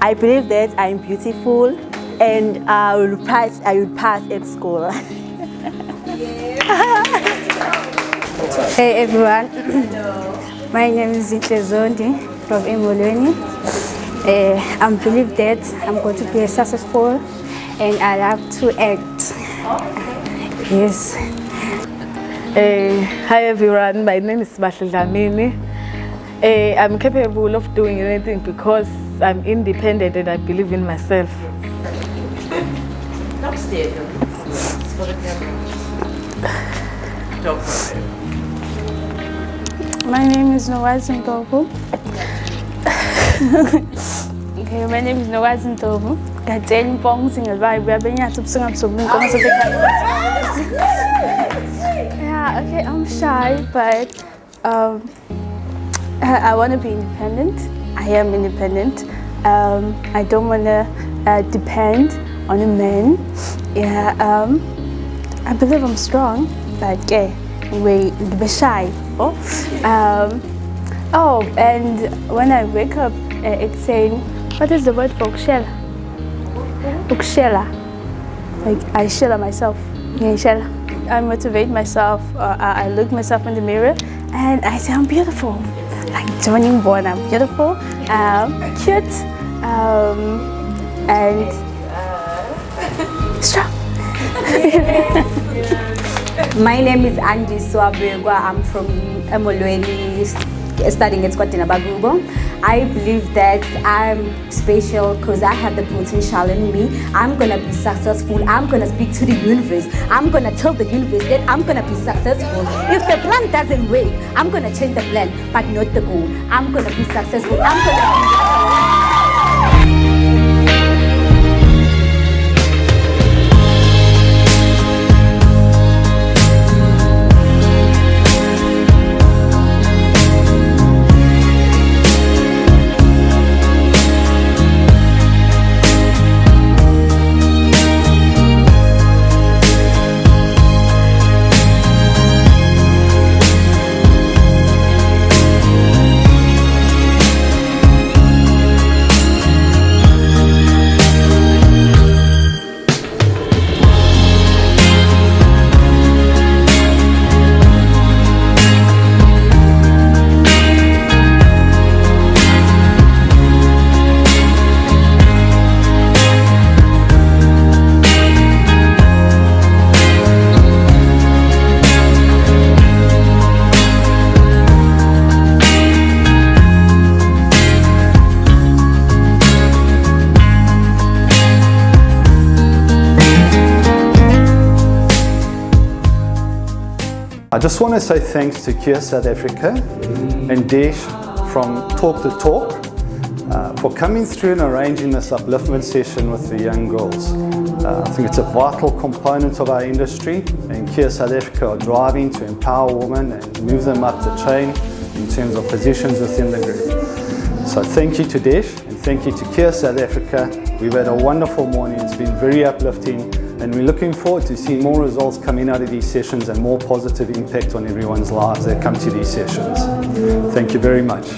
I believe that I'm beautiful and I will pass at school. Hey everyone, my name is 𝗪𝗏 from 𝗪𝗏. I believe that I'm going to be successful and I love to act. Yes. Hi everyone, my name is 𝗪𝗏 𝗪𝗏. I'm capable of doing anything because I'm independent and I believe in myself. Not scared. For the camera. Talk about it. My name is 𝗪𝗏 𝗪𝗏. Okay, my name is 𝗪𝗏 𝗪𝗏. Yeah, okay, I'm shy, but I want to be independent. I am independent. I don't want to depend on a man. Yeah, I believe I'm strong, but yeah, we be shy. Oh, and when I wake up, it's saying, what is the word for 𝗪𝐻𝐻𝐿𝐻? 𝗪𝐻𝐻𝐿𝐻. Like I shell myself. Yeah, shell. I motivate myself. I look myself in the mirror, and I say I'm beautiful. Like Johnny Born, I'm beautiful, cute, and strong. My name is 𝗪𝗏 𝗪𝗏. I'm from 𝗪𝗏, studying at 𝗪𝗏. I believe that I'm special because I have the potential in me. I'm gonna be successful. I'm gonna speak to the universe. I'm gonna tell the universe that I'm gonna be successful. If the plan doesn't work, I'm gonna change the plan, but not the goal. I'm gonna be successful. I'm gonna be I just want to say thanks to Q South Africa and Desh from Talk to Talk for coming through and arranging this upliftment session with the young girls. I think it's a vital component of our industry, and Q South Africa are driving to empower women and move them up the chain in terms of positions within the group. So thank you to Desh and thank you to Q South Africa. We've had a wonderful morning, it's been very uplifting, and we're looking forward to seeing more results coming out of these sessions and more positive impact on everyone's lives that come to these sessions. Thank you very much.